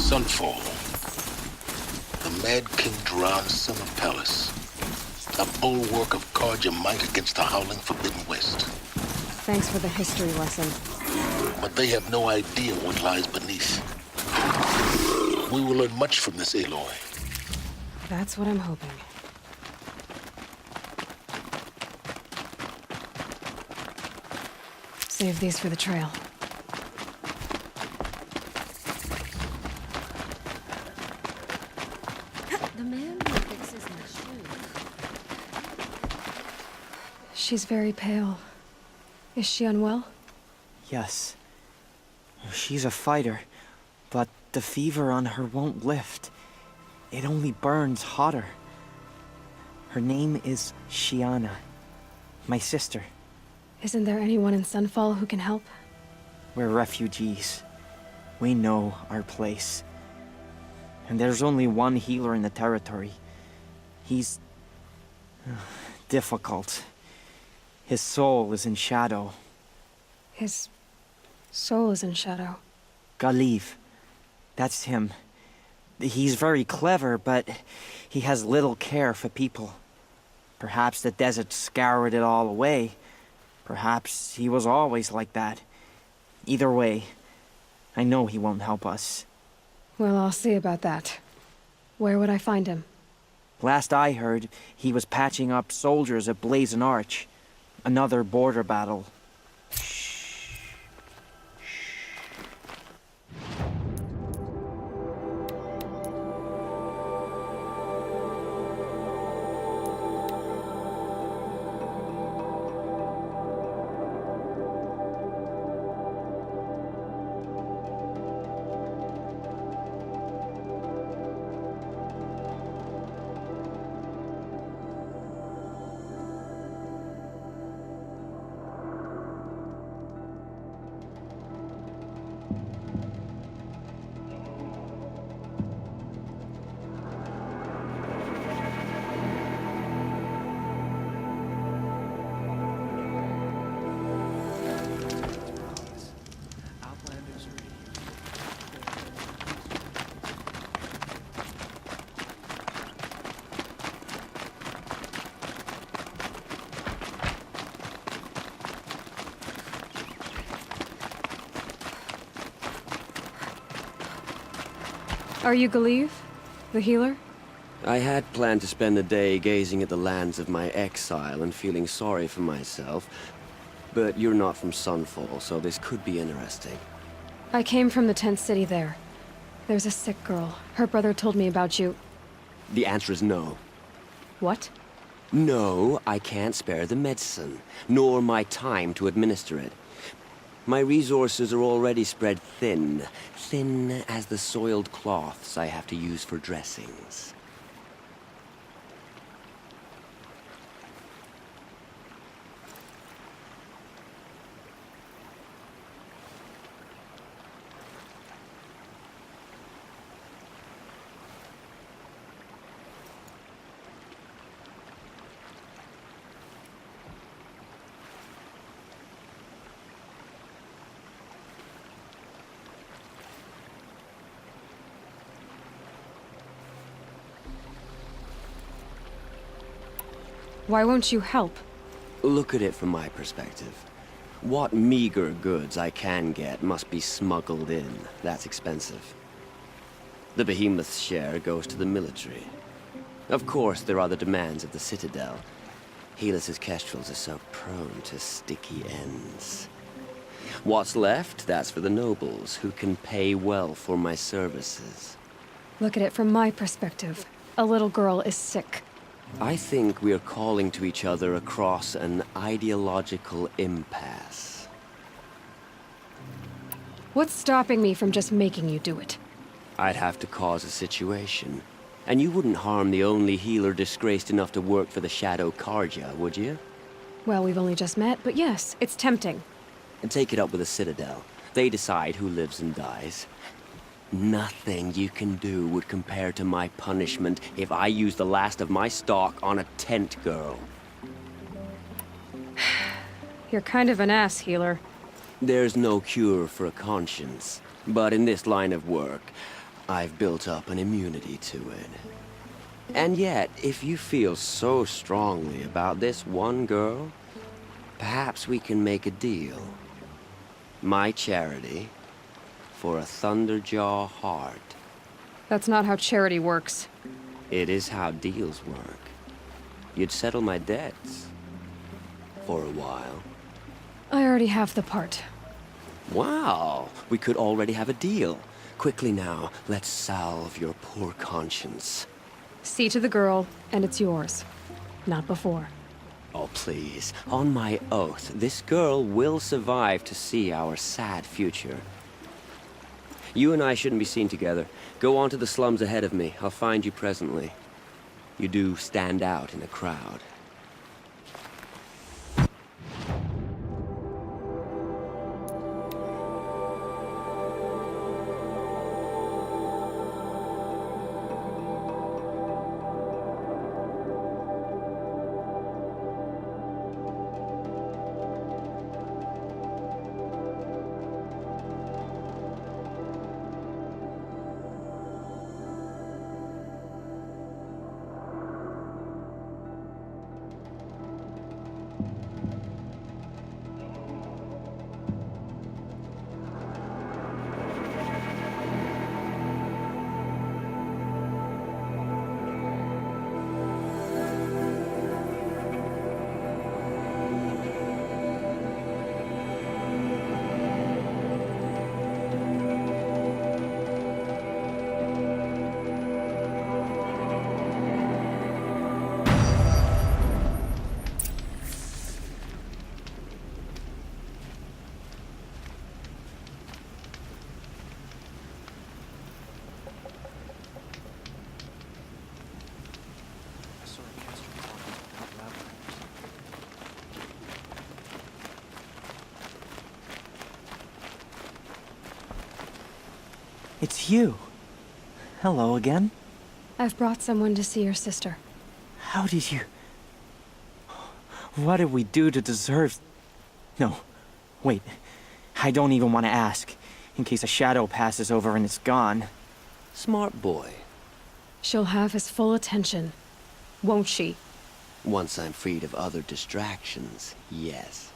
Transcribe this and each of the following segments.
Sunfall. The Mad King Duran's summer palace. A bulwark of Carja might against the howling Forbidden West. Thanks for the history lesson. But they have no idea what lies beneath. We will learn much from this, Aloy. That's what I'm hoping. Save these for the trail. The man who fixes my shoes. She's very pale. Is she unwell? Yes. She's a fighter, but the fever on her won't lift. It only burns hotter. Her name is Shiana, my sister. Isn't there anyone in Sunfall who can help? We're refugees. We know our place. And there's only one healer in the territory. He's difficult. His soul is in shadow. His soul is in shadow. Galiv. That's him. He's very clever, but he has little care for people. Perhaps the desert scoured it all away. Perhaps he was always like that. Either way, I know he won't help us. Well, I'll see about that. Where would I find him? Last I heard, he was patching up soldiers at Blazon Arch. Another border battle. Are you Galiv? The healer? I had planned to spend the day gazing at the lands of my exile and feeling sorry for myself. But you're not from Sunfall, so this could be interesting. I came from the tent city there. There's a sick girl. Her brother told me about you. The answer is no. What? No, I can't spare the medicine, nor my time to administer it. My resources are already spread thin. Thin as the soiled cloths I have to use for dressings. Why won't you help? Look at it from my perspective. What meager goods I can get must be smuggled in. That's expensive. The behemoth's share goes to the military. Of course, there are the demands of the Citadel. Helis's kestrels are so prone to sticky ends. What's left, that's for the nobles, who can pay well for my services. Look at it from my perspective. A little girl is sick. I think we're calling to each other across an ideological impasse. What's stopping me from just making you do it? I'd have to cause a situation. And you wouldn't harm the only healer disgraced enough to work for the Shadow Carja, would you? Well, we've only just met, but yes, it's tempting. And take it up with the Citadel. They decide who lives and dies. Nothing you can do would compare to my punishment if I used the last of my stock on a tent girl. You're kind of an ass, healer. There's no cure for a conscience. But in this line of work, I've built up an immunity to it. And yet, if you feel so strongly about this one girl, perhaps we can make a deal. My charity for a Thunderjaw heart. That's not how charity works. It is how deals work. You'd settle my debts. For a while. I already have the part. Wow, we could already have a deal. Quickly now, let's salve your poor conscience. See to the girl, and it's yours. Not before. Oh, please. On my oath, this girl will survive to see our sad future. You and I shouldn't be seen together. Go on to the slums ahead of me. I'll find you presently. You do stand out in a crowd. It's you. Hello again. I've brought someone to see your sister. How did you... What did we do to deserve... No, wait. I don't even want to ask, in case a shadow passes over and it's gone. Smart boy. She'll have his full attention, won't she? Once I'm freed of other distractions, yes.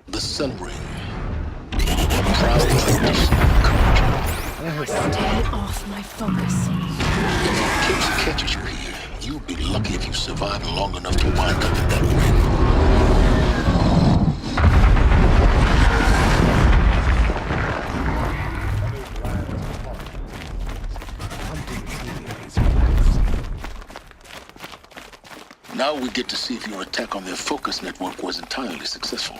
The Sun Ring. A proud witness of courage. Stay off my focus. If Case catches you here, You'll be lucky if you survive long enough to wind up in that ring. Now we get to see if your attack on their focus network was entirely successful.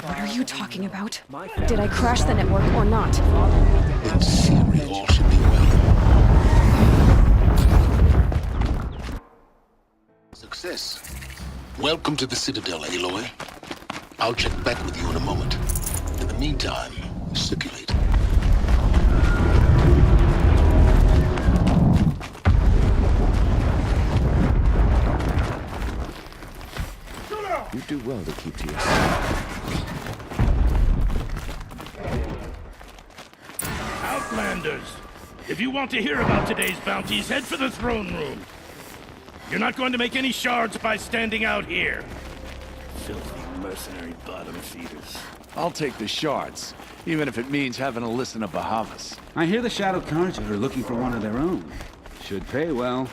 What are you talking about? Did I crash the network or not? In theory, all should be well. Success. Welcome to the Citadel, Aloy. I'll check back with you in a moment. In the meantime, circulate. You do well to keep to yourself. Outlanders! If you want to hear about today's bounties, head for the throne room. You're not going to make any shards by standing out here. Filthy mercenary bottom feeders. I'll take the shards, even if it means having to listen to Bahavas. I hear the Shadow Carja are looking for one of their own. Should pay well.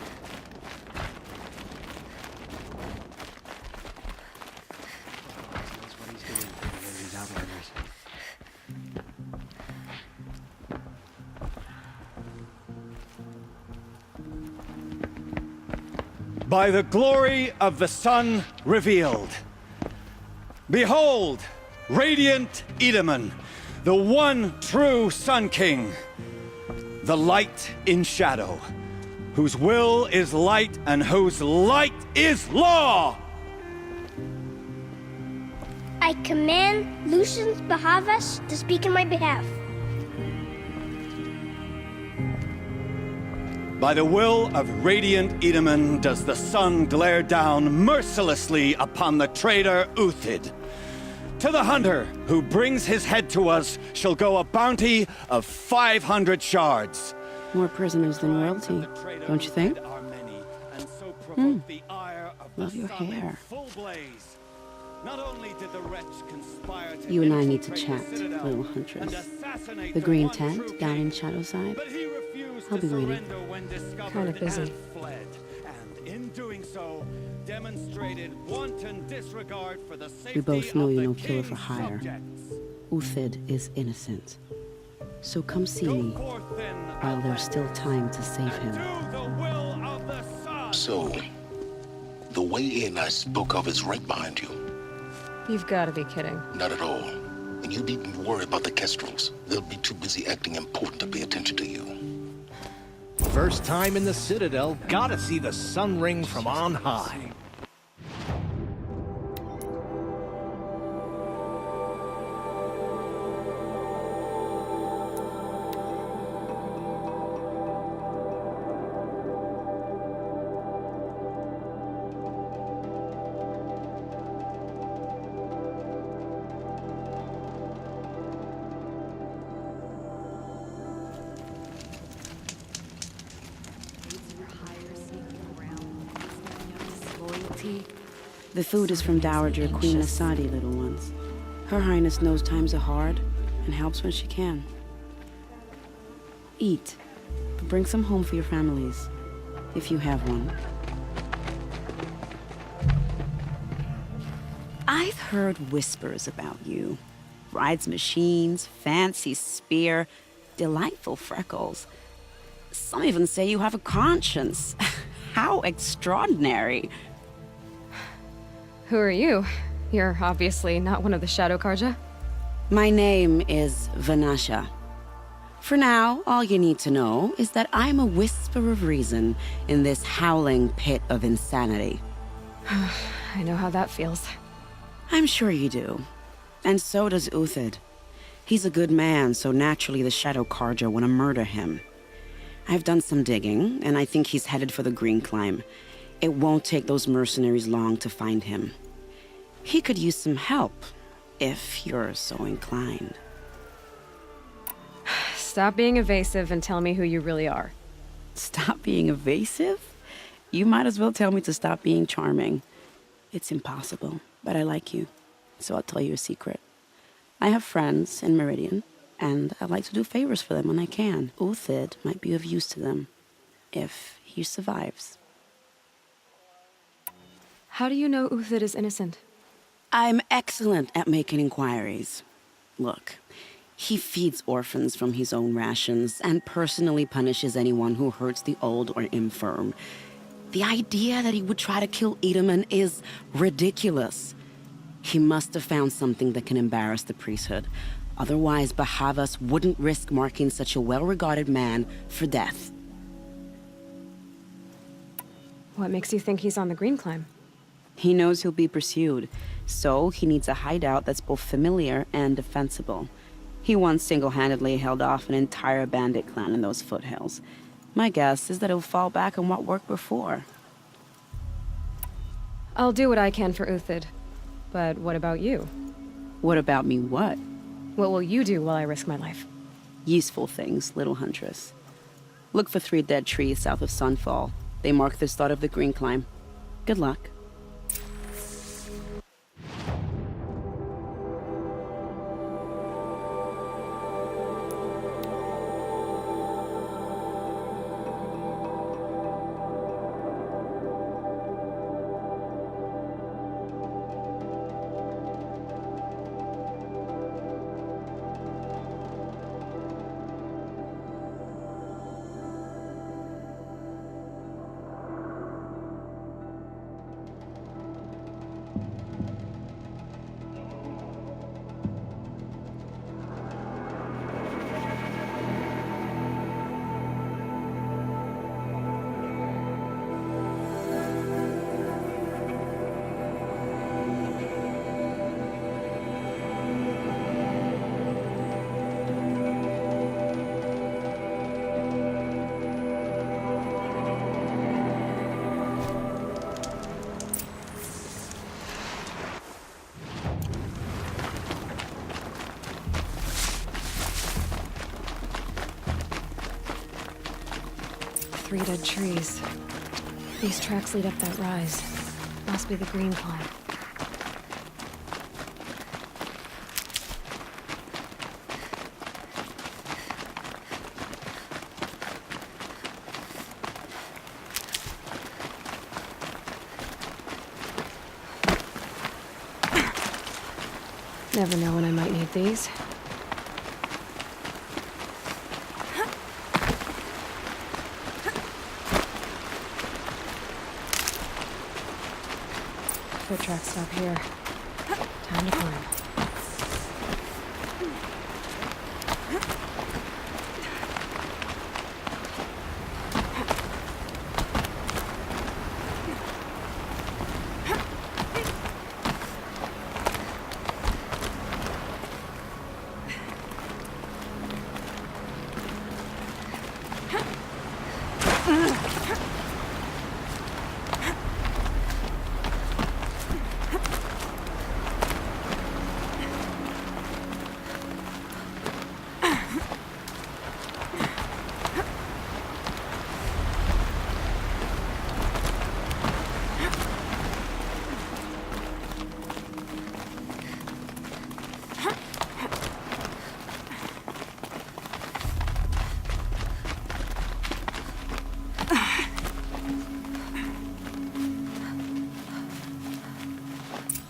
By the glory of the sun revealed. Behold, radiant Edaman, the one true Sun King, the light in shadow, whose will is light and whose light is law! I command Lucius Bahavas to speak in my behalf. By the will of radiant Edaman does the sun glare down mercilessly upon the traitor Uthid. To the hunter who brings his head to us shall go a bounty of 500 shards. More prisoners than royalty, don't you think? Love your hair. Not only did the wretch conspire to You and I need to infiltrate chat, the Citadel little huntress. and assassinate The green one tent true down king, in Shadowside. but he refused I'll to be waiting. surrender when discovered Kinda busy. and fled. And in doing so, demonstrated wanton disregard for the safety We both know of you're the no killer for king's hire. subjects. Uthid is innocent. So come see Go me forth then, while there's still time to save and him. do the will of the sun. So, the way in I spoke of is right behind you. You've got to be kidding. Not at all. And you needn't worry about the Kestrels. They'll be too busy acting important to pay attention to you. First time in the Citadel, gotta see the sun ring from on high. The food is from Dowager Queen Asadi, little ones. Her Highness knows times are hard and helps when she can. Eat, but bring some home for your families, if you have one. I've heard whispers about you. Rides machines, fancy spear, delightful freckles. Some even say you have a conscience. How extraordinary. Who are you? You're obviously not one of the Shadow Carja. My name is Vanasha. For now, all you need to know is that I'm a whisper of reason in this howling pit of insanity. I know how that feels. I'm sure you do. And so does Uthid. He's a good man, so naturally the Shadow Carja want to murder him. I've done some digging, and I think he's headed for the Green Climb. It won't take those mercenaries long to find him. He could use some help, if you're so inclined. Stop being evasive and tell me who you really are. Stop being evasive? You might as well tell me to stop being charming. It's impossible, but I like you, so I'll tell you a secret. I have friends in Meridian, and I like to do favors for them when I can. Uthid might be of use to them. if he survives. How do you know Uthid is innocent? I'm excellent at making inquiries. Look, he feeds orphans from his own rations and personally punishes anyone who hurts the old or infirm. The idea that he would try to kill Edelman is ridiculous. He must have found something that can embarrass the priesthood. Otherwise, Bahavas wouldn't risk marking such a well-regarded man for death. What makes you think he's on the Green Climb? He knows he'll be pursued, so he needs a hideout that's both familiar and defensible. He once single-handedly held off an entire bandit clan in those foothills. My guess is that he'll fall back on what worked before. I'll do what I can for Uthid. But what about you? What about me what? What will you do while I risk my life? Useful things, little huntress. Look for 3 dead trees south of Sunfall. They mark the start of the Green Climb. Good luck. Three dead trees. These tracks lead up that rise. Must be the Green Climb. Never know when I might need these. Foot tracks stop here. Time to climb.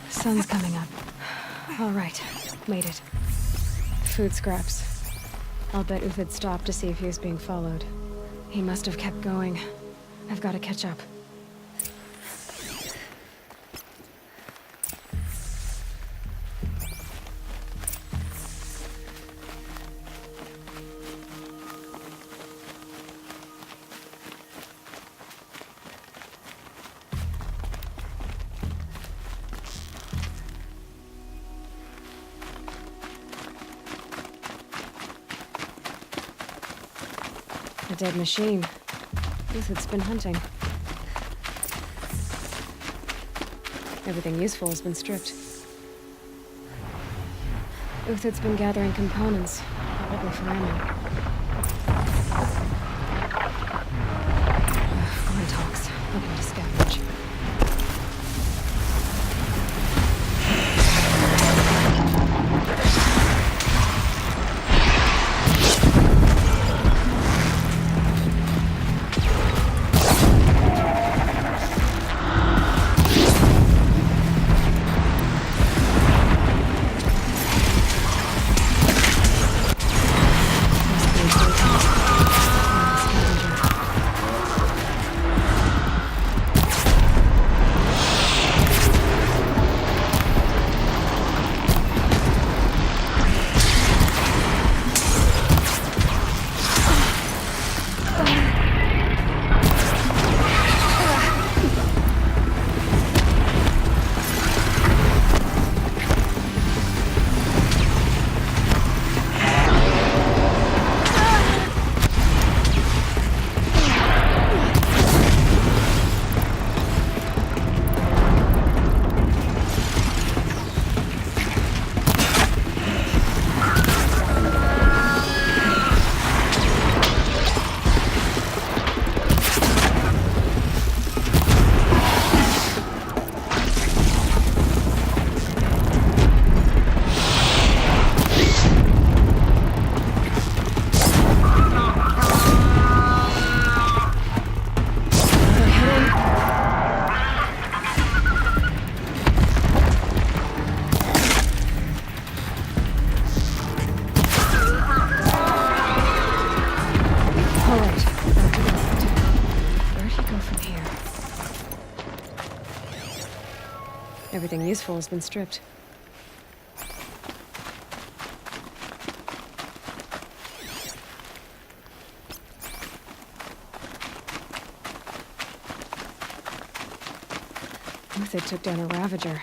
Sun's coming up. All right, made it. Food scraps. I'll bet Uthid stopped to see if he was being followed. He must have kept going. I've got to catch up. A dead machine. Uthid's been hunting. Everything useful has been stripped. Uthid's been gathering components, probably for ammo. One talks, looking to scavenge. Everything useful has been stripped. Uthid took down a Ravager.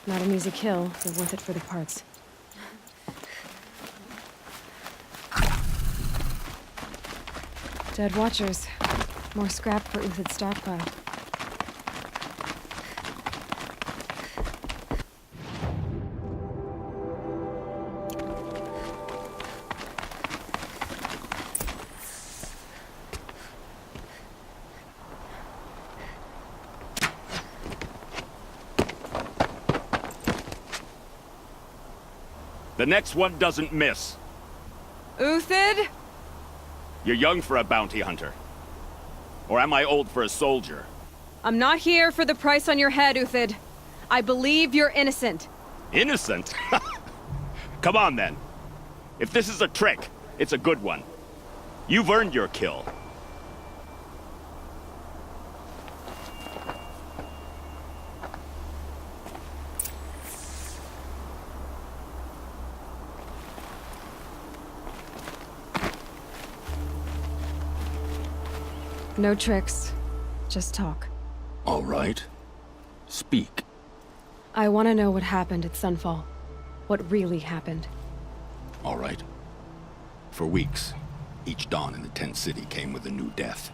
Not an easy kill, but worth it for the parts. Dead Watchers. More scrap for Uthid's stockpile. The next one doesn't miss. Uthid? You're young for a bounty hunter. Or am I old for a soldier? I'm not here for the price on your head, Uthid. I believe you're innocent. Innocent? Come on, then. If this is a trick, it's a good one. You've earned your kill. No tricks. Just talk. All right. Speak. I want to know what happened at Sunfall. What really happened. All right. For weeks, each dawn in the tent city came with a new death.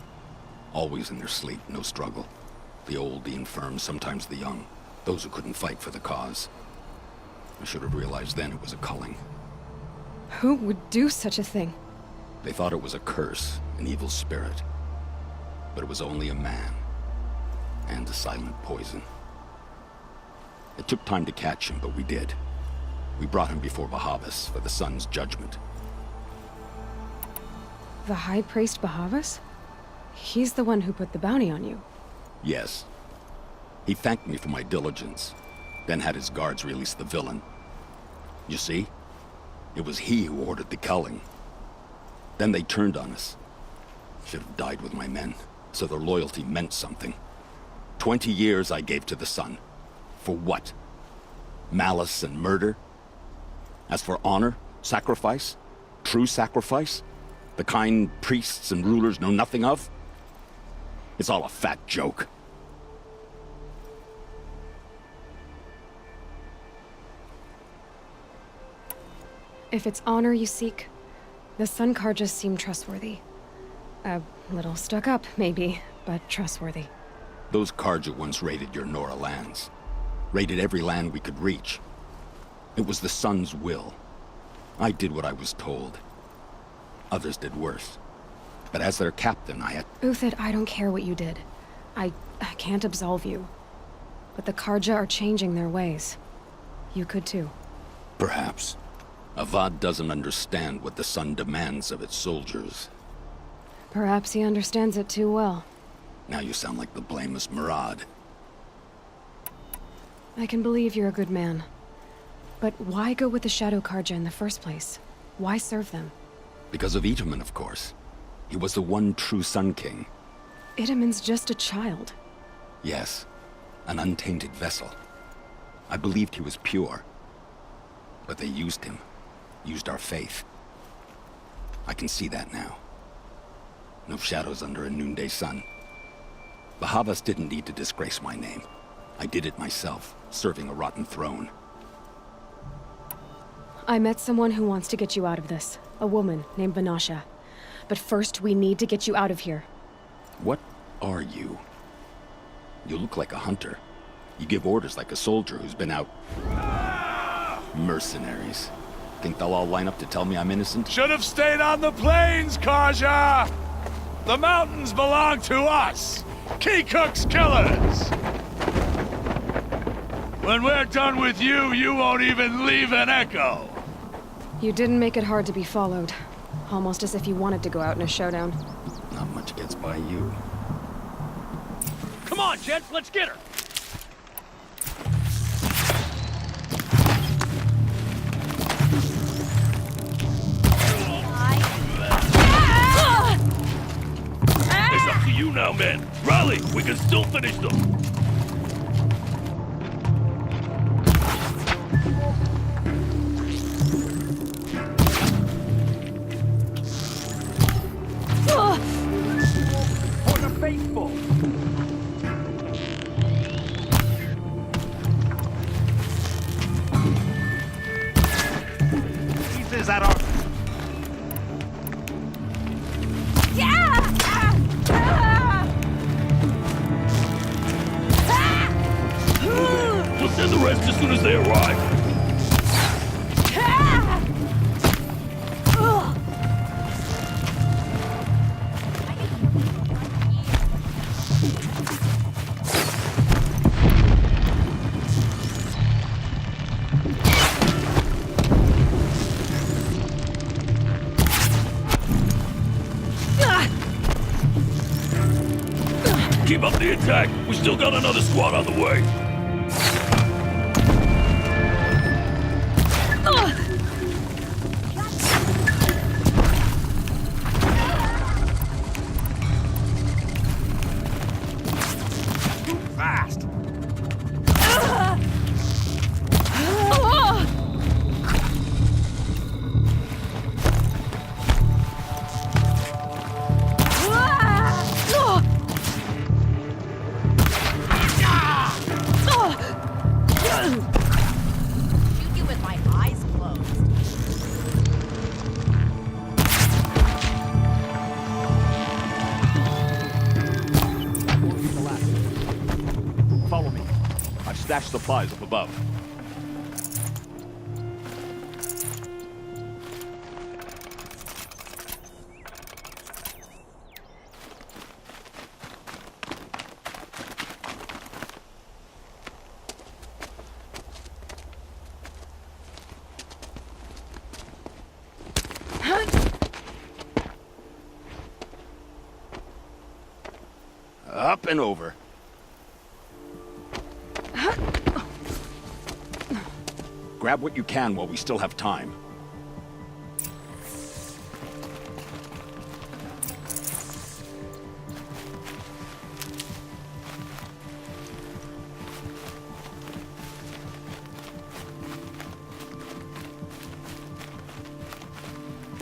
Always in their sleep, no struggle. The old, the infirm, sometimes the young. Those who couldn't fight for the cause. I should have realized then it was a culling. Who would do such a thing? They thought it was a curse, an evil spirit. But it was only a man. And a silent poison. It took time to catch him, but we did. We brought him before Bahavas for the sun's judgment. The High Priest Bahavas? He's the one who put the bounty on you. Yes. He thanked me for my diligence, then had his guards release the villain. You see? It was he who ordered the culling. Then they turned on us. Should have died with my men, so their loyalty meant something. 20 years I gave to the sun. For what? Malice and murder? As for honor, sacrifice, true sacrifice, the kind priests and rulers know nothing of? It's all a fat joke. If it's honor you seek, the Sun Karjas seem trustworthy. A little stuck up, maybe, but trustworthy. Those Karja once raided your Nora lands. Raided every land we could reach. It was the Sun's will. I did what I was told. Others did worse. But as their captain, I had... Uthid, I don't care what you did. I can't absolve you. But the Karja are changing their ways. You could too. Perhaps. Avad doesn't understand what the Sun demands of its soldiers. Perhaps he understands it too well. Now you sound like the blameless Murad. I can believe you're a good man. But why go with the Shadow Karja in the first place? Why serve them? Because of Itamen, of course. He was the one true Sun King. Itamen's just a child. Yes, an untainted vessel. I believed he was pure. But they used him. Used our faith. I can see that now. No shadows under a noonday sun. Bahavas didn't need to disgrace my name. I did it myself, serving a rotten throne. I met someone who wants to get you out of this. A woman named Vanasha. But first, we need to get you out of here. What are you? You look like a hunter. You give orders like a soldier who's been out... Mercenaries. Think they'll all line up to tell me I'm innocent? Should have stayed on the plains, Karja! The mountains belong to us! Keycook's killers! When we're done with you, you won't even leave an echo! You didn't make it hard to be followed. Almost as if you wanted to go out in a showdown. Not much gets by you. Come on, gents, let's get her! It's up to you now, men. Rally, we can still finish them. For the faithful! Pieces at our... We'll send the rest as soon as they arrive. Keep up the attack. We still got another squad on the way. Fast! Shooting with my eyes closed. Follow me. I've stashed supplies up above. Up and over. Grab what you can while we still have time.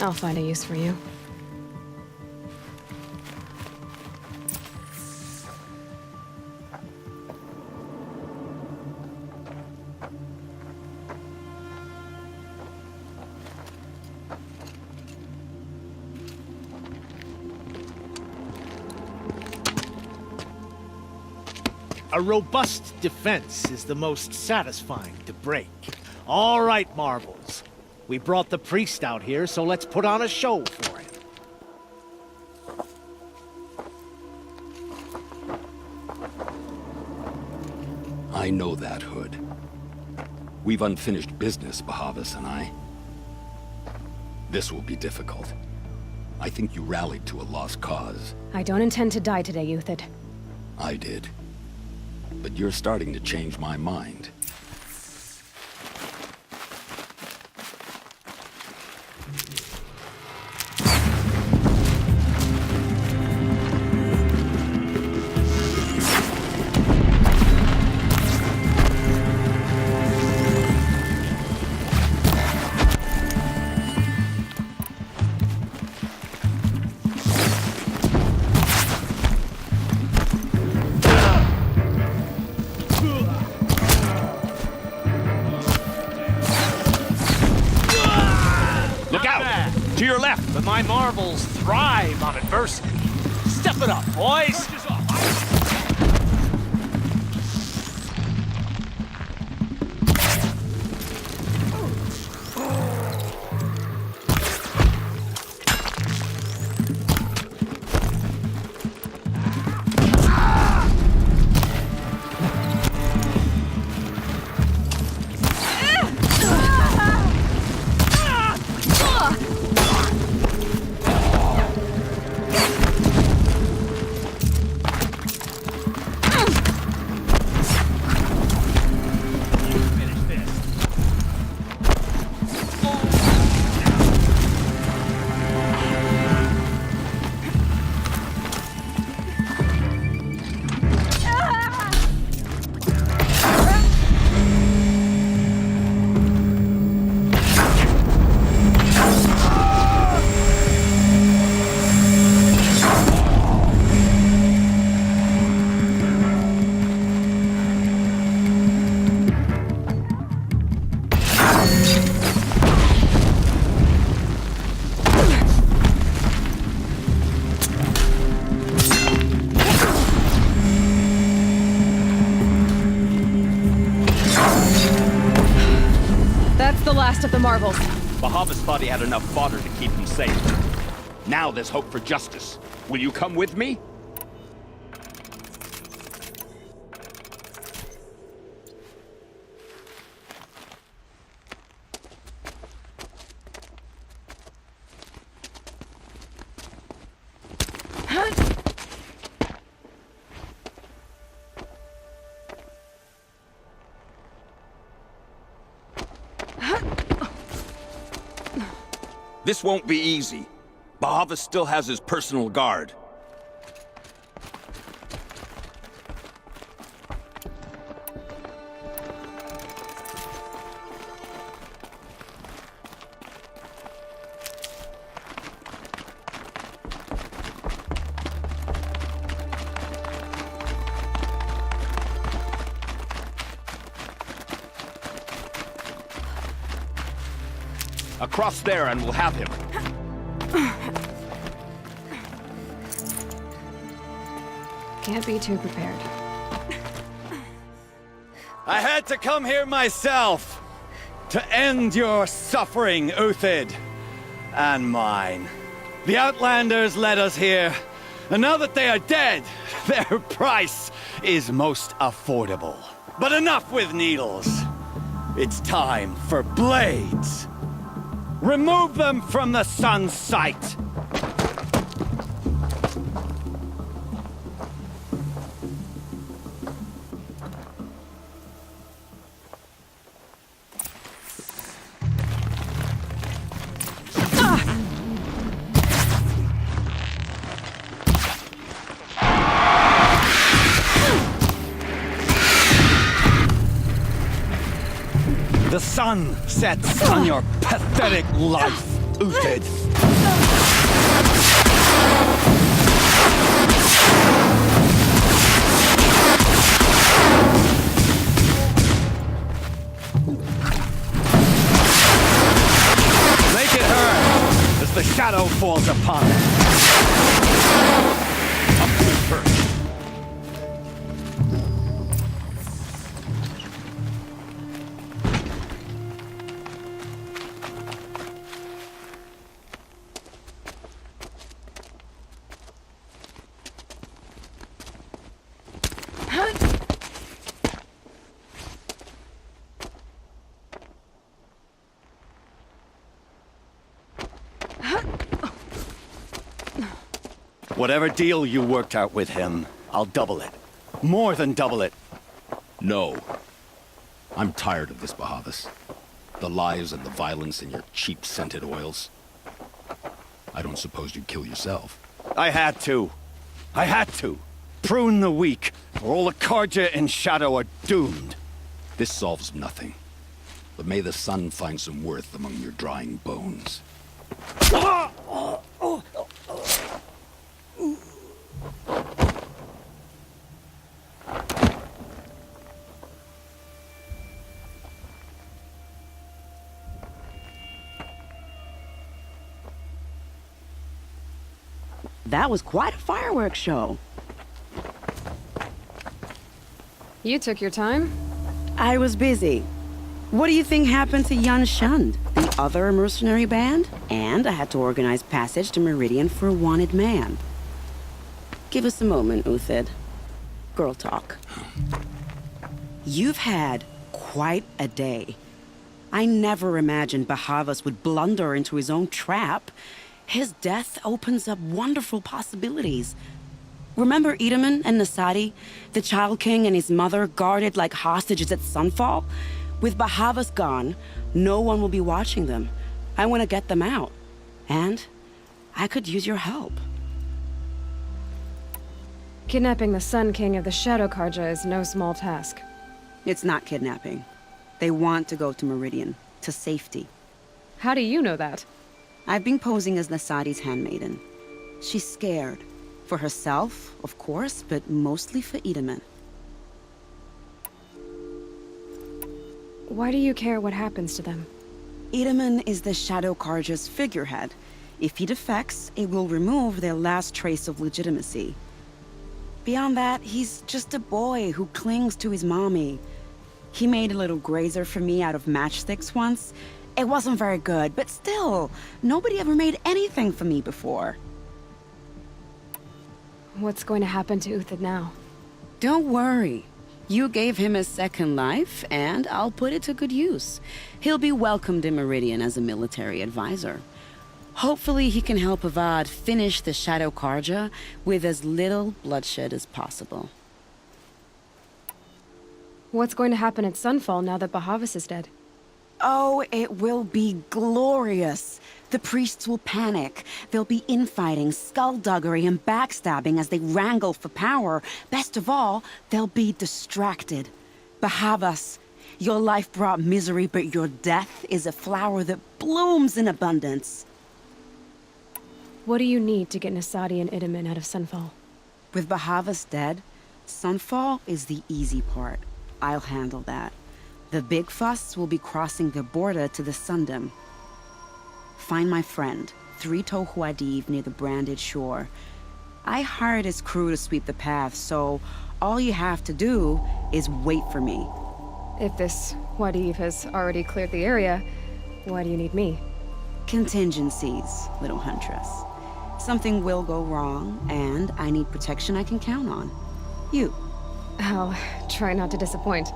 I'll find a use for you. A robust defense is the most satisfying to break. All right, Marvels. We brought the priest out here, so let's put on a show for him. I know that, Hood. We've unfinished business, Bahavas and I. This will be difficult. I think you rallied to a lost cause. I don't intend to die today, Uthid. I did. But you're starting to change my mind. My marbles thrive on adversity. Step it up, boys! That's the last of the marbles. Bahavas thought he had enough fodder to keep him safe. Now there's hope for justice. Will you come with me? This won't be easy. Bahavas still has his personal guard. Across there and we'll have him. Can't be too prepared. I had to come here myself to end your suffering, Uthid, and mine. The Outlanders led us here, and now that they are dead, their price is most affordable. But enough with needles. It's time for blades. Remove them from the sun's sight! The sun sets on your pathetic life, Uthid. Make it hurt as the shadow falls upon it. Up to the perch. Whatever deal you worked out with him, I'll double it. More than double it. No. I'm tired of this, Bahavas. The lies and the violence and your cheap scented oils. I don't suppose you'd kill yourself. I had to. I had to. Prune the weak, or all the Karja in Shadow are doomed. This solves nothing. But may the sun find some worth among your drying bones. That was quite a fireworks show. You took your time? I was busy. What do you think happened to Yun Shund, the other mercenary band? And I had to organize passage to Meridian for a wanted man. Give us a moment, Uthid. Girl talk. You've had quite a day. I never imagined Bahavas would blunder into his own trap. His death opens up wonderful possibilities. Remember Edaman and Nasadi, the Child King and his mother guarded like hostages at Sunfall? With Bahavas gone, no one will be watching them. I want to get them out. And I could use your help. Kidnapping the Sun King of the Shadow Karja is no small task. It's not kidnapping. They want to go to Meridian, to safety. How do you know that? I've been posing as Nasadi's handmaiden. She's scared. For herself, of course, but mostly for Edaman. Why do you care what happens to them? Edaman is the Shadow Karja's figurehead. If he defects, it will remove their last trace of legitimacy. Beyond that, he's just a boy who clings to his mommy. He made a little grazer for me out of matchsticks once. It wasn't very good, but still, nobody ever made anything for me before. What's going to happen to Uthid now? Don't worry. You gave him a second life, and I'll put it to good use. He'll be welcomed in Meridian as a military advisor. Hopefully he can help Avad finish the Shadow Karja with as little bloodshed as possible. What's going to happen at Sunfall now that Bahavas is dead? Oh, it will be glorious. The priests will panic. There'll be infighting, skullduggery, and backstabbing as they wrangle for power. Best of all, they'll be distracted. Bahavas, your life brought misery, but your death is a flower that blooms in abundance. What do you need to get Nasadi and Edaman out of Sunfall? With Bahavas dead, Sunfall is the easy part. I'll handle that. The big fuss will be crossing the border to the Sundom. Find my friend, Three-Toe Huadiv, near the branded shore. I hired his crew to sweep the path, so all you have to do is wait for me. If this Huadiv has already cleared the area, why do you need me? Contingencies, little huntress. Something will go wrong, and I need protection I can count on. You. I'll try not to disappoint.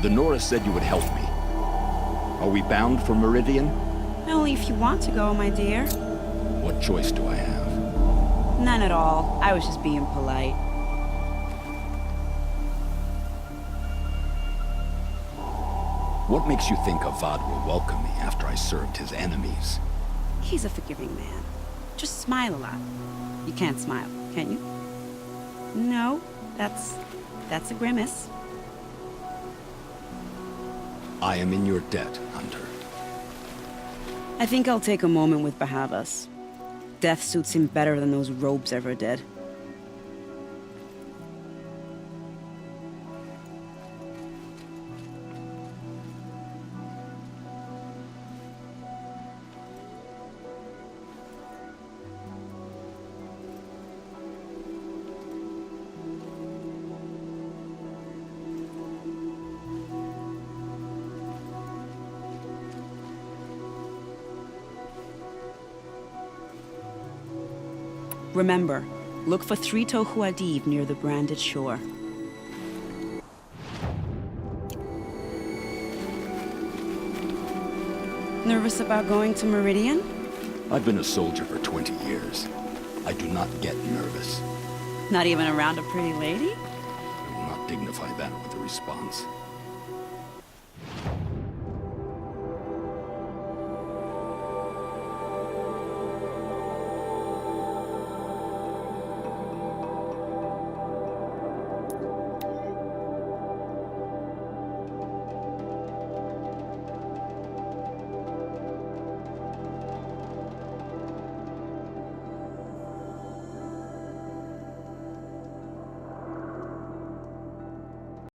The Nora said you would help me. Are we bound for Meridian? Only if you want to go, my dear. What choice do I have? None at all. I was just being polite. What makes you think Avad will welcome me after I served his enemies? He's a forgiving man. Just smile a lot. You can't smile, can you? No, that's a grimace. I am in your debt, Hunter. I think I'll take a moment with Bahavas. Death suits him better than those robes ever did. Remember, look for Three-Toe Huadiv near the branded shore. Nervous about going to Meridian? I've been a soldier for 20 years. I do not get nervous. Not even around a pretty lady? I will not dignify that with a response.